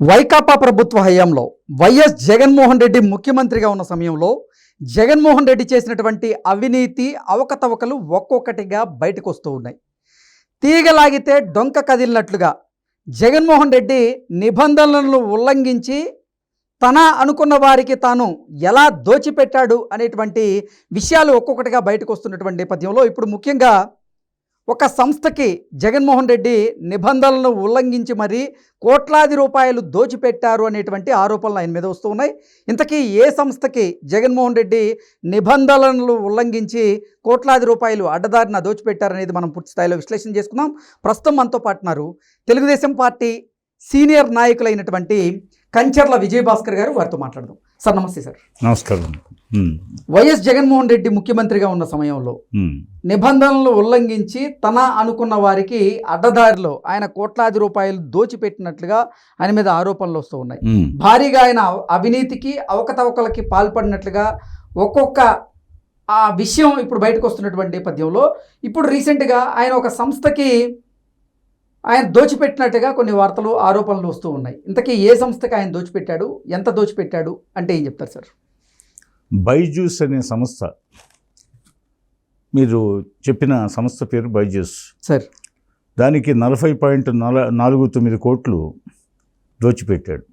వైకాపా ప్రభుత్వ హయాంలో వైఎస్ జగన్మోహన్ రెడ్డి ముఖ్యమంత్రిగా ఉన్న సమయంలో జగన్మోహన్ రెడ్డి చేసినటువంటి అవినీతి అవకతవకలు ఒక్కొక్కటిగా బయటకు వస్తూ ఉన్నాయి. తీగలాగితే డొంక కదిలినట్లుగా జగన్మోహన్ రెడ్డి నిబంధనలను ఉల్లంఘించి తన అనుకున్న వారికి తాను ఎలా దోచిపెట్టాడు అనేటువంటి విషయాలు ఒక్కొక్కటిగా బయటకు వస్తున్నటువంటి నేపథ్యంలో ఇప్పుడు ముఖ్యంగా ఒక సంస్థకి జగన్మోహన్ రెడ్డి నిబంధనలను ఉల్లంఘించి మరీ కోట్లాది రూపాయలు దోచిపెట్టారు అనేటువంటి ఆరోపణలు ఆయన మీద వస్తూ ఉన్నాయి. ఇంతకీ ఏ సంస్థకి జగన్మోహన్ రెడ్డి నిబంధనలను ఉల్లంఘించి కోట్లాది రూపాయలు అడ్డదారిన దోచిపెట్టారనేది మనం పూర్తి స్థాయిలో విశ్లేషణ చేసుకుందాం. ప్రస్తుతం మనతో పాటున్నారు తెలుగుదేశం పార్టీ సీనియర్ నాయకులైనటువంటి కంచర్ల విజయభాస్కర్ గారు. వారితో మాట్లాడదాం. సార్ నమస్తే. సార్ నమస్కారం. వైఎస్ జగన్మోహన్ రెడ్డి ముఖ్యమంత్రిగా ఉన్న సమయంలో నిబంధనలు ఉల్లంఘించి తన అనుకున్న వారికి అడ్డదారిలో ఆయన కోట్లాది రూపాయలు దోచిపెట్టినట్లుగా ఆయన మీద ఆరోపణలు వస్తూ ఉన్నాయి. భారీగా ఆయన అవినీతికి అవకతవకలకి పాల్పడినట్లుగా ఒక్కొక్క ఆ విషయం ఇప్పుడు బయటకు వస్తున్నటువంటి నేపథ్యంలో ఇప్పుడు రీసెంట్గా ఆయన ఒక సంస్థకి ఆయన దోచిపెట్టినట్టుగా కొన్ని వార్తలు ఆరోపణలు వస్తూ ఉన్నాయి. ఇంతకీ ఏ సంస్థకి ఆయన దోచిపెట్టాడు, ఎంత దోచిపెట్టాడు అంటే ఏం చెప్తారు సార్? బైజూస్ అనే సంస్థ, మీరు చెప్పిన సంస్థ పేరు బైజూస్ సార్. దానికి 40.49 కోట్లు దోచిపెట్టాడు.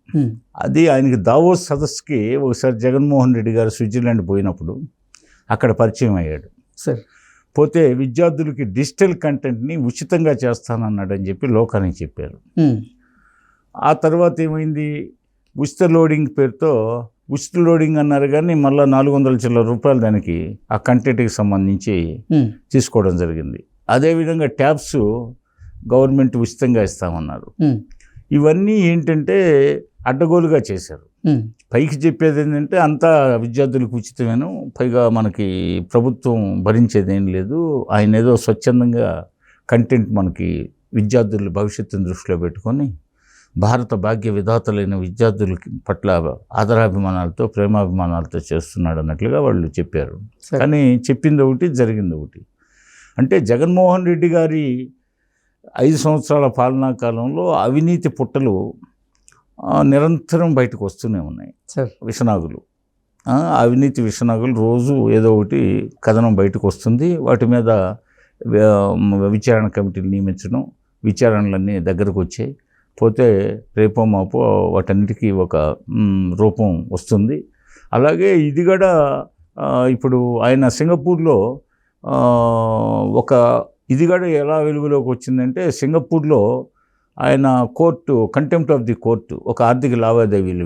అది ఆయనకి దావోస్ సదస్సుకి ఒకసారి జగన్మోహన్ రెడ్డి గారు స్విట్జర్లాండ్ పోయినప్పుడు అక్కడ పరిచయం అయ్యాడు సార్. పోతే విద్యార్థులకి డిజిటల్ కంటెంట్ని ఉచితంగా చేస్తానన్నాడని చెప్పి లోకానికి చెప్పారు. ఆ తర్వాత ఏమైంది, ఉచిత లోడింగ్ పేరుతో ఉచిత లోడింగ్ అన్నారు, కానీ మళ్ళీ 400 చిల్లర రూపాయలు దానికి ఆ కంటెంట్కి సంబంధించి తీసుకోవడం జరిగింది. అదేవిధంగా ట్యాబ్స్ గవర్నమెంట్ ఉచితంగా ఇస్తామన్నారు. ఇవన్నీ ఏంటంటే అడ్డగోలుగా చేశారు. పైకి చెప్పేది ఏంటంటే అంతా విద్యార్థులకు ఉచితమేను, పైగా మనకి ప్రభుత్వం భరించేది ఏం లేదు, ఆయన ఏదో స్వచ్ఛందంగా కంటెంట్ మనకి విద్యార్థుల భవిష్యత్తును దృష్టిలో పెట్టుకొని భారత భాగ్య విధాతలైన విద్యార్థుల పట్ల ఆదరాభిమానాలతో ప్రేమాభిమానాలతో చేస్తున్నాడు అన్నట్లుగా వాళ్ళు చెప్పారు. కానీ చెప్పింది ఒకటి, జరిగింది ఒకటి. అంటే జగన్మోహన్ రెడ్డి గారి 5 సంవత్సరాల పాలనా కాలంలో అవినీతి పుట్టలు నిరంతరం బయటకు వస్తూనే ఉన్నాయి. విషనాగులు, అవినీతి విషనాగులు రోజు ఏదో ఒకటి కథనం బయటకు వస్తుంది. వాటి మీద విచారణ కమిటీలు నియమించడం, విచారణలన్నీ దగ్గరకు వచ్చాయి. పోతే రేపో మాపో వాటన్నిటికీ ఒక రూపం వస్తుంది. అలాగే ఇది కూడా ఇప్పుడు ఆయన సింగపూర్లో ఒక ఇది కూడా ఎలా వెలుగులోకి వచ్చిందంటే, సింగపూర్లో ఆయన court contempt of the court ఒక ఆర్థిక లావాదేవీల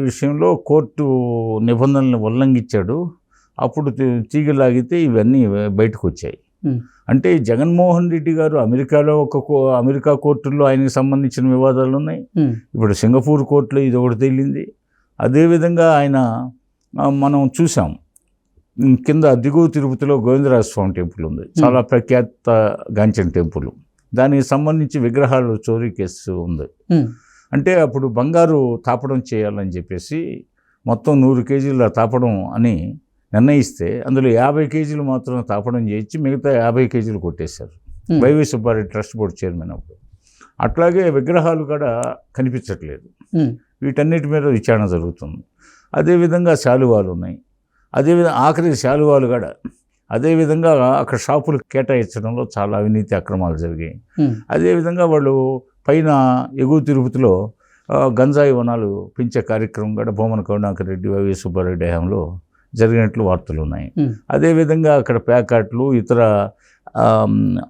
విషయంలో కోర్టు నిబంధనలను ఉల్లంఘించాడు. అప్పుడు తీగలాగితే ఇవన్నీ బయటకు వచ్చాయి. అంటే జగన్మోహన్ రెడ్డి గారు అమెరికా కోర్టుల్లో ఆయనకి సంబంధించిన వివాదాలు ఉన్నాయి. ఇప్పుడు సింగపూర్ కోర్టులో ఇది ఒకటి తేలింది. అదేవిధంగా ఆయన మనం చూసాం, కింద దిగువ తిరుపతిలో గోవిందరాజ స్వామి టెంపుల్ ఉంది, చాలా ప్రఖ్యాతగాంచిన టెంపుల్. దానికి సంబంధించి విగ్రహాలు చోరీ కేసు ఉంది. అంటే అప్పుడు బంగారు తాపడం చేయాలని చెప్పేసి మొత్తం 100 కేజీల తాపడం అని నిర్ణయిస్తే అందులో 50 కేజీలు మాత్రం తాపడం చేయించి మిగతా 50 కేజీలు కొట్టేశారు. Y V Subba Reddy trust board chairman అప్పుడు. అట్లాగే విగ్రహాలు కూడా కనిపించట్లేదు. వీటన్నిటి మీద విచారణ జరుగుతుంది. అదేవిధంగా శాలువాలు ఉన్నాయి. అదేవిధంగా ఆఖరి శాలువాలు కూడా అదేవిధంగా అక్కడ షాపులు కేటాయించడంలో చాలా అవినీతి అక్రమాలు జరిగాయి. అదేవిధంగా వాళ్ళు పైన ఎగువ తిరుపతిలో గంజాయి వనాలు పెంచే కార్యక్రమం కూడా భూమన కరుణాకర్ రెడ్డి, వైవి సుబ్బారెడ్డి హయాంలో జరిగినట్లు వార్తలు ఉన్నాయి. అదేవిధంగా అక్కడ ప్యాకాట్లు, ఇతర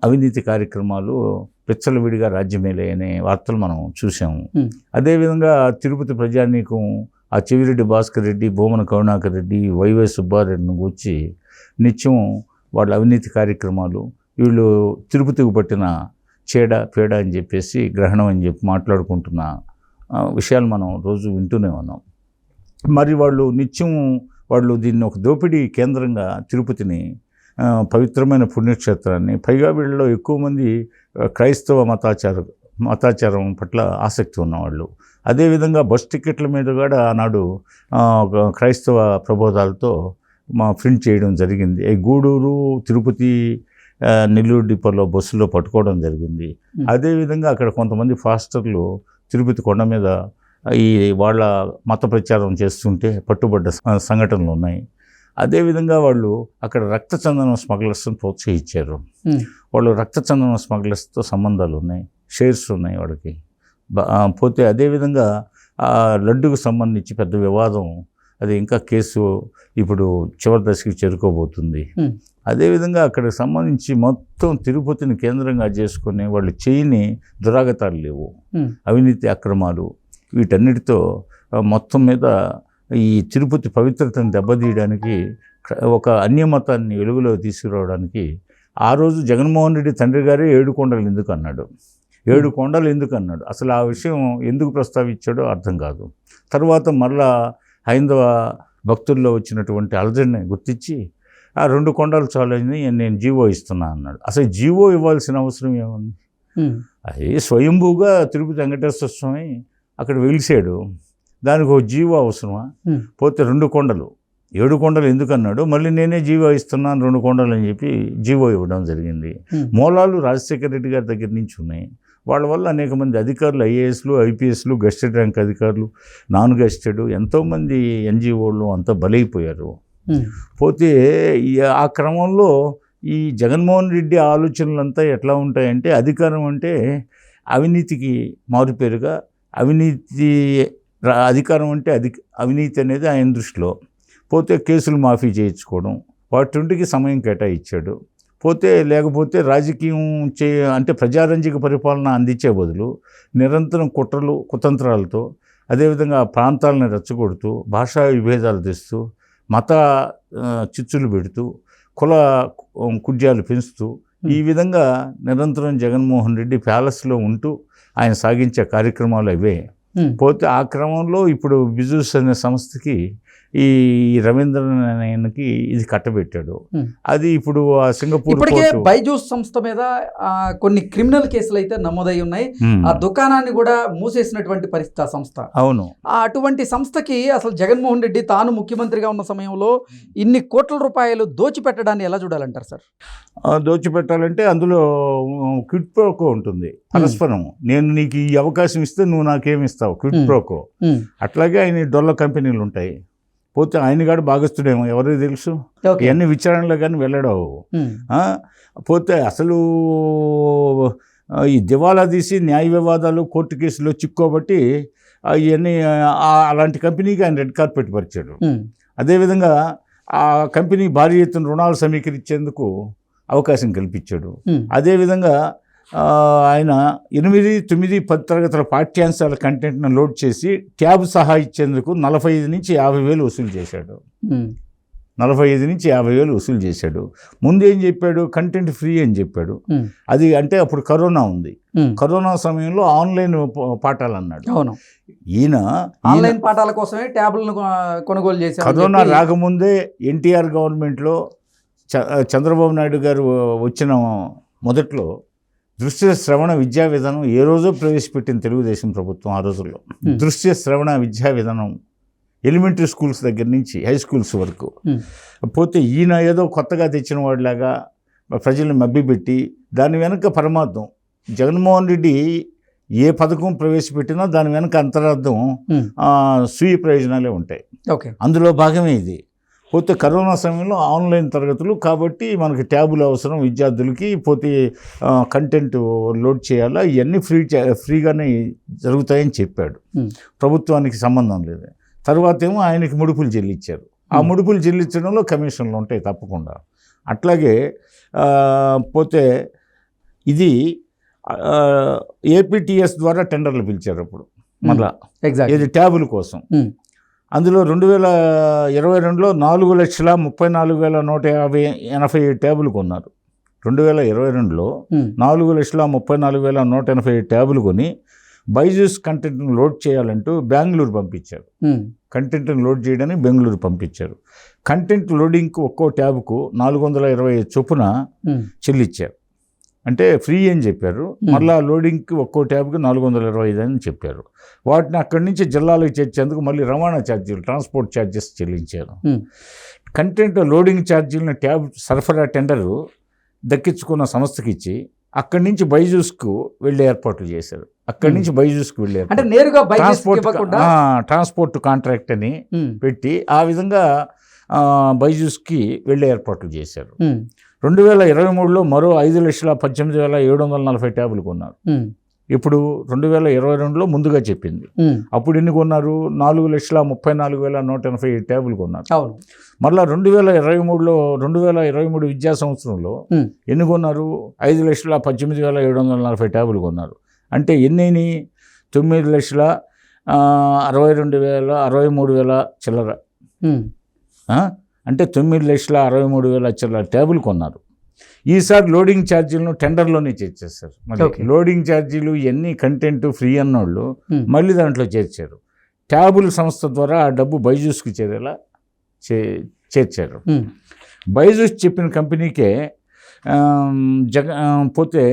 అవినీతి కార్యక్రమాలు విచ్చలవిడిగా రాజ్యమేలే అనే వార్తలు మనం చూసాము. అదేవిధంగా తిరుపతి ప్రజానీకం ఆ చెవిరెడ్డి భాస్కర్ రెడ్డి, భూమన కరుణాకర్ రెడ్డి, వైవి సుబ్బారెడ్డిని కూర్చి నిత్యం వాళ్ళ అవినీతి కార్యక్రమాలు, వీళ్ళు తిరుపతికి పట్టిన పేడ అని చెప్పేసి గ్రహణం అని చెప్పి మాట్లాడుకుంటున్న విషయాలు మనం రోజు వింటూనే ఉన్నాం. మరి వాళ్ళు దీన్ని ఒక దోపిడీ కేంద్రంగా తిరుపతిని, పవిత్రమైన పుణ్యక్షేత్రాన్ని, పైగా వీళ్ళలో ఎక్కువ మంది క్రైస్తవ మతాచారం పట్ల ఆసక్తి ఉన్నవాళ్ళు. అదేవిధంగా బస్ టికెట్ల మీద కూడా ఆనాడు క్రైస్తవ ప్రబోధాలతో ప్రింట్ చేయడం జరిగింది. గూడూరు, తిరుపతి నెల్లూరు డిపోలో బస్సులో పట్టుకోవడం జరిగింది. అదేవిధంగా అక్కడ కొంతమంది ఫాస్టర్లు తిరుపతి కొండ మీద ఈ వాళ్ళ మత ప్రచారం చేస్తుంటే పట్టుబడ్డ సంఘటనలు ఉన్నాయి. అదేవిధంగా వాళ్ళు అక్కడ రక్తచందనం స్మగ్లర్స్ని ప్రోత్సహించారు. వాళ్ళు రక్తచందనం స్మగ్లర్స్తో సంబంధాలు ఉన్నాయి, షేర్స్ ఉన్నాయి వాళ్ళకి. పోతే అదేవిధంగా ఆ లడ్డుకు సంబంధించి పెద్ద వివాదం, అది ఇంకా కేసు ఇప్పుడు చివరి దశకి చేరుకోబోతుంది. అదేవిధంగా అక్కడికి సంబంధించి మొత్తం తిరుపతిని కేంద్రంగా చేసుకుని వాళ్ళు చేయని దురాగతాలు లేవు, అవినీతి అక్రమాలు, వీటన్నిటితో మొత్తం మీద ఈ తిరుపతి పవిత్రతను దెబ్బతీయడానికి, ఒక అన్యమతాన్ని వెలుగులో తీసుకురావడానికి ఆ రోజు జగన్మోహన్ రెడ్డి తండ్రి గారే 7 కొండలు ఎందుకు అన్నాడు, 7 కొండలు ఎందుకు అన్నాడు, అసలు ఆ విషయం ఎందుకు ప్రస్తావించాడో అర్థం కాదు. తర్వాత మళ్ళా హైందవ భక్తుల్లో వచ్చినటువంటి అలజడిని గుర్తించి ఆ 2 కొండలు చాలని నేను జీవో ఇస్తున్నా అన్నాడు. అసలు జీవో ఇవ్వాల్సిన అవసరం ఏముంది? అది స్వయంభూగా తిరుపతి వెంకటేశ్వర స్వామి అక్కడ వెలిసాడు, దానికి ఒక జీవో అవసరమా? పోతే 2 కొండలు, 7 కొండలు ఎందుకు అన్నాడు, మళ్ళీ నేనే జీవో ఇస్తున్నాను 2 కొండలు అని చెప్పి జీవో ఇవ్వడం జరిగింది. మూలాలు రాజశేఖర రెడ్డి గారి దగ్గర నుంచి ఉన్నాయి. వాళ్ళ వల్ల అనేక మంది అధికారులు, ఐఏఎస్లు, ఐపీఎస్లు, గెస్టెడ్ ర్యాంక్ అధికారులు, నాన్ గెస్టెడ్, ఎంతోమంది ఎన్జిఓలు అంతా బలైపోయారు. పోతే ఆ క్రమంలో ఈ జగన్మోహన్ రెడ్డి ఆలోచనలంతా ఎట్లా ఉంటాయంటే, అధికారం అంటే అవినీతికి మారుపేరుగా, అధికారం అంటే అవినీతి అనేది ఆయన దృష్టిలో. పోతే కేసులు మాఫీ చేయించుకోవడం, వాటికి సమయం కేటాయించాడు. పోతే లేకపోతే రాజకీయం అంటే ప్రజారంజక పరిపాలన అందించే బదులు నిరంతరం కుట్రలు కుతంత్రాలతో, అదేవిధంగా ప్రాంతాలను రెచ్చగొడుతూ, భాషా విభేదాలు తెస్తూ, మత చిచ్చులు పెడుతూ, కుల కుడ్యాలు పెంచుతూ, ఈ విధంగా నిరంతరం జగన్మోహన్ రెడ్డి ప్యాలెస్లో ఉంటూ ఆయన సాగించే కార్యక్రమాలు అవే. పోతే ఆ క్రమంలో ఇప్పుడు బిజూస్ అనే సంస్థకి ఈ రవీంద్రనారాయణకి ఇది కట్టబెట్టాడు. అది ఇప్పుడు సింగపూర్ బైజూస్ సంస్థ మీద కొన్ని క్రిమినల్ కేసులు అయితే నమోదై ఉన్నాయి. ఆ దుకాణాన్ని కూడా మూసేసినటువంటి పరిస్థితి ఆ సంస్థ. అవును. అటువంటి సంస్థకి అసలు జగన్మోహన్ రెడ్డి తాను ముఖ్యమంత్రిగా ఉన్న సమయంలో ఇన్ని కోట్ల రూపాయలు దోచిపెట్టడాన్ని ఎలా చూడాలంటారు సార్? దోచిపెట్టాలంటే అందులో క్విడ్ ప్రోకో ఉంటుంది, పరస్పరం. నేను నీకు ఈ అవకాశం ఇస్తే నువ్వు నాకేమిస్తావు, క్విడ్ ప్రోకో. అట్లాగే ఆయన డొల్ల కంపెనీలు ఉంటాయి. పోతే ఆయన కాడు భాగస్తుడేమో, ఎవరికి తెలుసు, ఇవన్నీ విచారణలో కానీ వెళ్ళడవు. పోతే అసలు ఈ దివాలా తీసి న్యాయ వివాదాలు, కోర్టు కేసులో చిక్కోబట్టి ఇవన్నీ అలాంటి కంపెనీకి ఆయన రెడ్ కార్పెట్ పరిచాడు. అదేవిధంగా ఆ కంపెనీ భారీ ఎత్తున రుణాలు సమీకరించేందుకు అవకాశం కల్పించాడు. అదేవిధంగా ఆయన 8, 9, 10 తరగతుల పాఠ్యాంశాల కంటెంట్ను లోడ్ చేసి ట్యాబ్ సహా ఇచ్చేందుకు 45 నుంచి 50 వేలు వసూలు చేశాడు. 45 నుంచి 50 వేలు వసూలు చేశాడు. ముందేం చెప్పాడు, కంటెంట్ ఫ్రీ అని చెప్పాడు. అది అంటే అప్పుడు కరోనా ఉంది, కరోనా సమయంలో ఆన్లైన్ పాఠాలు అన్నాడు. ఈయన ఆన్లైన్ పాఠాల కోసమే ట్యాబ్లను కొనుగోలు చేశాడు. కరోనా రాకముందే ఎన్టీఆర్ గవర్నమెంట్లో చంద్రబాబు నాయుడు గారు వచ్చిన మొదట్లో దృశ్య శ్రవణ విద్యా విధానం ఏ రోజో ప్రవేశపెట్టిన తెలుగుదేశం ప్రభుత్వం. ఆ రోజుల్లో దృశ్య శ్రవణ విద్యా విధానం ఎలిమెంటరీ స్కూల్స్ దగ్గర నుంచి హై స్కూల్స్ వరకు. పోతే ఈయన ఏదో కొత్తగా తెచ్చిన వాడిలాగా ప్రజలను మభ్యపెట్టి, దాని వెనక పరమార్థం, జగన్మోహన్ రెడ్డి ఏ పథకం ప్రవేశపెట్టినా దాని వెనక అంతరార్థం స్వీయ ప్రయోజనాలే ఉంటాయి. అందులో భాగమే ఇది. పోతే కరోనా సమయంలో ఆన్లైన్ తరగతులు కాబట్టి మనకి ట్యాబులు అవసరం విద్యార్థులకి. పోతే కంటెంట్ లోడ్ చేయాలా, ఇవన్నీ ఫ్రీగానే జరుగుతాయని చెప్పాడు. ప్రభుత్వానికి సంబంధం లేదు. తర్వాత ఏమో ఆయనకి ముడుపులు చెల్లించారు. ఆ ముడుపులు చెల్లించడంలో కమిషన్లు ఉంటాయి తప్పకుండా. అట్లాగే పోతే ఇది ఏపీటీఎస్ ద్వారా టెండర్లు పిలిచారు అప్పుడు మళ్ళా, ఇది ట్యాబుల కోసం. అందులో 2022లో 4,34,180 ట్యాబులు కొన్నారు. 2022లో 4,34,180 ట్యాబులు కొని బైజూస్ కంటెంట్ను లోడ్ చేయాలంటూ బెంగళూరు పంపించారు. కంటెంట్ను లోడ్ చేయడానికి బెంగళూరు పంపించారు. కంటెంట్ లోడింగ్కు ఒక్కో ట్యాబ్కు 420 చొప్పున చెల్లించారు. అంటే ఫ్రీ అని చెప్పారు. మళ్ళీ లోడింగ్కి ఒక్కో ట్యాబ్కి 425 అని చెప్పారు. వాటిని అక్కడి నుంచి జిల్లాలకు చేర్చేందుకు మళ్ళీ రవాణా ఛార్జీలు, ట్రాన్స్పోర్ట్ ఛార్జెస్ చెల్లించారు. కంటెంట్ లోడింగ్ ఛార్జీలను ట్యాబ్ సరఫరా టెండరు దక్కించుకున్న సంస్థకి ఇచ్చి అక్కడి నుంచి బైజూస్కు వెళ్ళే ఏర్పాట్లు చేశారు. అక్కడి నుంచి బైజూస్కు వెళ్ళే అంటే నేరుగా ట్రాన్స్పోర్ట్ కాంట్రాక్ట్ అని పెట్టి ఆ విధంగా బైజూస్కి వెళ్ళే ఏర్పాట్లు చేశారు. 2023లో మరో 5,18,740 ట్యాబులు కొన్నారు. ఇప్పుడు 2022లో ముందుగా చెప్పింది. అప్పుడు ఎన్ని కొన్నారు? 4,34,180 ట్యాబులు కొన్నారు. మళ్ళీ 2023 విద్యా సంవత్సరంలో ఎన్ని కొన్నారు? 5,18,740 ట్యాబులు కొన్నారు. అంటే ఎన్ని? 9,62,63,000 చిల్లర. అంటే 9,63,000 చిల్లర ట్యాబులు కొన్నారు. ఈసారి లోడింగ్ ఛార్జీలను టెండర్లోనే చేర్చేస్తారు. మళ్ళీ లోడింగ్ ఛార్జీలు ఇవన్నీ కంటెంట్ ఫ్రీ అన్నోళ్ళు మళ్ళీ దాంట్లో చేర్చారు. ట్యాబుల్ సంస్థ ద్వారా ఆ డబ్బు బైజూస్కి చేరేలా చేర్చారు. బైజూస్ చెప్పిన కంపెనీకే పోతే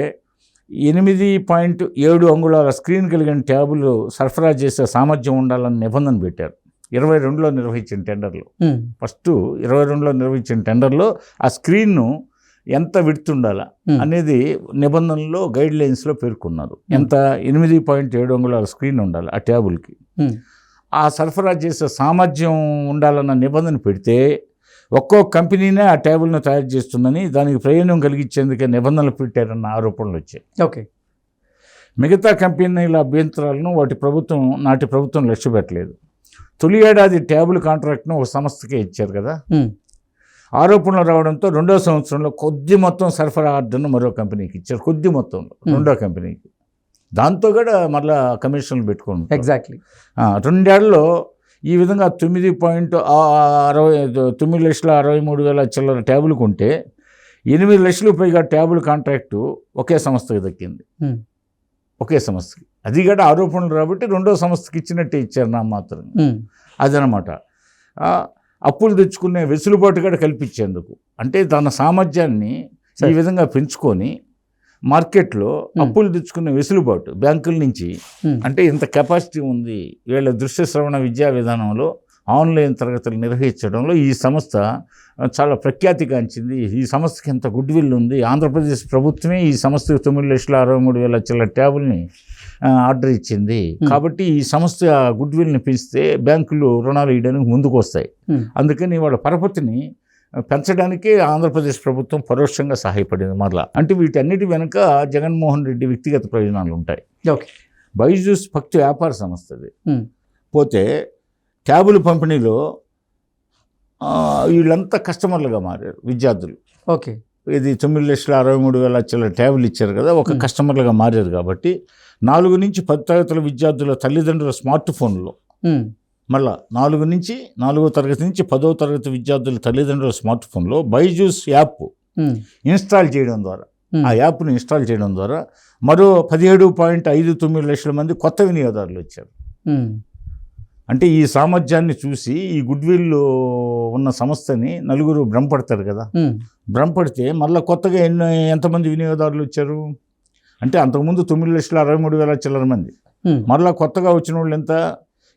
8.7 అంగుళాల స్క్రీన్ కలిగిన ట్యాబులు సరఫరా చేసే సామర్థ్యం ఉండాలని నిబంధన పెట్టారు. 22లో నిర్వహించిన టెండర్లో, ఫస్ట్ 22లో నిర్వహించిన టెండర్లో ఆ స్క్రీన్ను ఎంత విడ్త్ ఉండాలా అనేది నిబంధనలో గైడ్ లైన్స్లో పేర్కొన్నారు. ఎంత? 8.7 అంగుళాల స్క్రీన్ ఉండాలి ఆ ట్యాబుల్కి. ఆ సరఫరా చేసే సామర్థ్యం ఉండాలన్న నిబంధన పెడితే ఒక్కో కంపెనీనే ఆ ట్యాబుల్ను తయారు చేస్తుందని, దానికి ప్రయోజనం కలిగించేందుకే నిబంధనలు పెట్టారన్న ఆరోపణలు వచ్చాయి. మిగతా కంపెనీల అభ్యంతరాలను నాటి ప్రభుత్వం లక్ష్య పెట్టలేదు. తొలి ఏడాది ట్యాబుల్ కాంట్రాక్ట్ను ఒక సంస్థకే ఇచ్చారు కదా. ఆరోపణలు రావడంతో రెండో సంవత్సరంలో కొద్ది మొత్తం సరఫరా ఆర్డర్ను మరో కంపెనీకి ఇచ్చారు. కొద్ది మొత్తంలో రెండో కంపెనీకి. దాంతో కూడా మళ్ళీ కమిషన్లు పెట్టుకుంటారు. ఎగ్జాక్ట్లీ 2 ఏళ్లలో ఈ విధంగా 9,63,000 చిల్లర ట్యాబులు కొంటే 8 లక్షలు పైగా ట్యాబుల్ కాంట్రాక్టు ఒకే సంస్థకి దక్కింది. ఒకే సంస్థకి. అది కూడా ఆరోపణలు రాబట్టి రెండో సంస్థకి ఇచ్చినట్టే ఇచ్చారు నా మాత్రం. అదనమాట. అప్పులు తెచ్చుకునే వెసులుబాటు కూడా కల్పించేందుకు, అంటే తన సామర్థ్యాన్ని ఈ విధంగా పెంచుకొని మార్కెట్లో అప్పులు తెచ్చుకునే వెసులుబాటు బ్యాంకుల నుంచి, అంటే ఇంత కెపాసిటీ ఉంది వీళ్ళ దృశ్య శ్రవణ విద్యా విధానంలో ఆన్లైన్ తరగతులు నిర్వహించడంలో ఈ సంస్థ చాలా ప్రఖ్యాతిగాంచింది. ఈ సంస్థకి ఎంత గుడ్ విల్ ఉంది. ఆంధ్రప్రదేశ్ ప్రభుత్వమే ఈ సంస్థకు 9,63,000 చిల్లర ట్యాబుల్ని ఆర్డర్ ఇచ్చింది. కాబట్టి ఈ సంస్థ గుడ్ విల్ని పెంచితే బ్యాంకులు రుణాలు ఇవ్వడానికి ముందుకు వస్తాయి. అందుకని వాళ్ళ పరపతిని పెంచడానికే ఆంధ్రప్రదేశ్ ప్రభుత్వం పరోక్షంగా సహాయపడింది. మరలా అంటే వీటన్నిటి వెనుక జగన్మోహన్ రెడ్డి వ్యక్తిగత ప్రయోజనాలు ఉంటాయి. బైజూస్ భక్తి వ్యాపార సంస్థది. పోతే ట్యాబుల పంపిణీలో వీళ్ళంతా కస్టమర్లుగా మారారు విద్యార్థులు. ఇది 9,63,000 చిల్లర ట్యాబులు ఇచ్చారు కదా, ఒక కస్టమర్లుగా మారారు. కాబట్టి 4 నుంచి 10 తరగతుల విద్యార్థుల తల్లిదండ్రుల స్మార్ట్ ఫోన్లో, మళ్ళా 4వ తరగతి నుంచి 10వ తరగతి విద్యార్థుల తల్లిదండ్రుల స్మార్ట్ ఫోన్లో బైజూస్ యాప్ ఇన్స్టాల్ చేయడం ద్వారా, ఆ యాప్ను ఇన్స్టాల్ చేయడం ద్వారా మరో 17.59 లక్షల మంది కొత్త వినియోగదారులు వచ్చారు. అంటే ఈ సామర్థ్యాన్ని చూసి ఈ గుడ్ విల్ ఉన్న సంస్థని నలుగురు భ్రమపడతారు కదా. భ్రమపడితే మళ్ళీ కొత్తగా ఎంతమంది వినియోగదారులు వచ్చారు అంటే అంతకుముందు 9,63,000 చిల్లర మంది. మళ్ళీ కొత్తగా వచ్చిన వాళ్ళు ఎంత?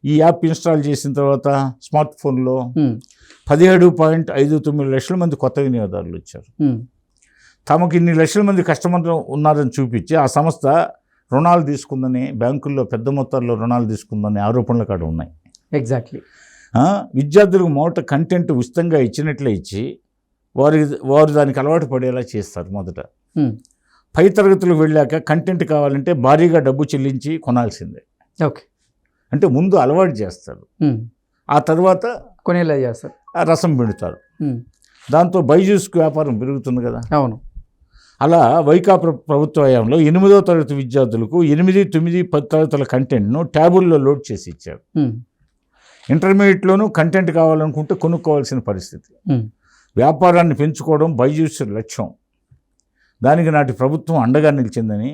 ఈ యాప్ ఇన్స్టాల్ చేసిన తర్వాత స్మార్ట్ ఫోన్లో 17.59 లక్షల మంది కొత్త వినియోగదారులు వచ్చారు. తమకు ఇన్ని లక్షల మంది కస్టమర్లు ఉన్నారని చూపించి ఆ సంస్థ రుణాలు తీసుకుందని, బ్యాంకుల్లో పెద్ద మొత్తాల్లో రుణాలు తీసుకుందని ఆరోపణలు కాడ ఉన్నాయి. ఎగ్జాక్ట్లీ. విద్యార్థులకు మొదట కంటెంట్ ఉచితంగా ఇచ్చినట్లే ఇచ్చి వారు దానికి అలవాటు పడేలా చేస్తారు. మొదట పై తరగతులకు వెళ్ళాక కంటెంట్ కావాలంటే భారీగా డబ్బు చెల్లించి కొనాల్సిందే. అంటే ముందు అలవాటు చేస్తారు, ఆ తర్వాత కొనేలా చేస్తారు, ఆ రసం పిండుతారు. దాంతో బైజూస్కు వ్యాపారం పెరుగుతుంది కదా. అవును. అలా వైకాపా ప్రభుత్వ హయాంలో 8వ తరగతి విద్యార్థులకు 8, 9, 10 తరగతుల కంటెంట్ను ట్యాబుల్లో లోడ్ చేసి ఇచ్చారు. ఇంటర్మీడియట్లోనూ కంటెంట్ కావాలనుకుంటే కొనుక్కోవాల్సిన పరిస్థితి. వ్యాపారాన్ని పెంచుకోవడం బైజూస్ లక్ష్యం. దానికి నాటి ప్రభుత్వం అండగా నిలిచిందని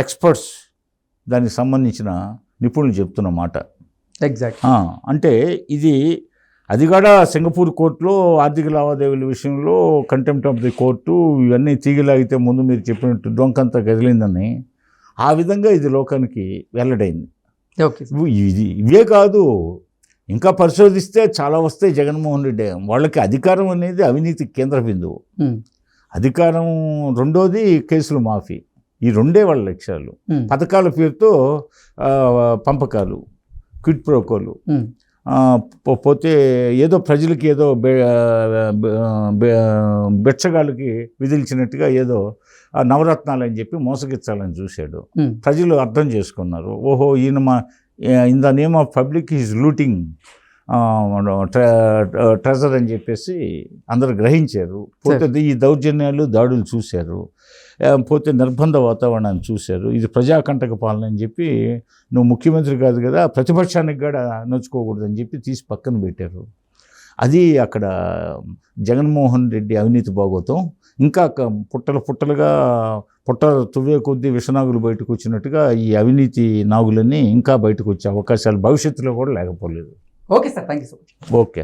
ఎక్స్పర్ట్స్, దానికి సంబంధించిన నిపుణులు చెప్తున్న మాట. అంటే అది కూడా సింగపూర్ కోర్టులో ఆర్థిక లావాదేవీల విషయంలో కంటెంప్ట్ ఆఫ్ ది కోర్టు ఇవన్నీ తీగలాగితే ముందు మీరు చెప్పినట్టు డొంకంతా కదిలిందని, ఆ విధంగా ఇది లోకానికి వెల్లడైంది. ఇవే కాదు, ఇంకా పరిశోధిస్తే చాలా వస్తాయి. జగన్మోహన్ రెడ్డి వాళ్ళకి అధికారం అనేది అవినీతి కేంద్ర బిందువు. అధికారం, రెండోది కేసులు మాఫీ. ఈ రెండే వాళ్ళ లక్ష్యాలు. పథకాల పేరుతో పంపకాలు, క్విడ్ ప్రోకోలు, పోతే ఏదో ప్రజలకి ఏదో బెచ్చగాళ్ళకి విధించినట్టుగా ఏదో నవరత్నాలు అని చెప్పి మోసగిచ్చాలని చూశాడు. ప్రజలు అర్థం చేసుకున్నారు, ఓహో ఈయన in the name of public is looting treasure అని చెప్పేసి అందరు గ్రహించారు. పోతే ఈ దౌర్జన్యాలు, దాడులు చూశారు. పోతే నిర్బంధ వాతావరణాన్ని చూశారు. ఇది ప్రజాకంటక పాలన అని చెప్పి, నువ్వు ముఖ్యమంత్రి కాదు కదా, ప్రతిపక్షానికి కూడా నోచుకోకూడదని చెప్పి తీసి పక్కన పెట్టారు. అది అక్కడ జగన్మోహన్ రెడ్డి అవినీతి భాగోతం. ఇంకా పుట్టలుగా తువ్వే కొద్దీ విషనాగులు బయటకు వచ్చినట్టుగా ఈ అవినీతి నాగులన్నీ ఇంకా బయటకు వచ్చే అవకాశాలు భవిష్యత్తులో కూడా లేకపోలేదు. Okay sir, thank you so much. Okay.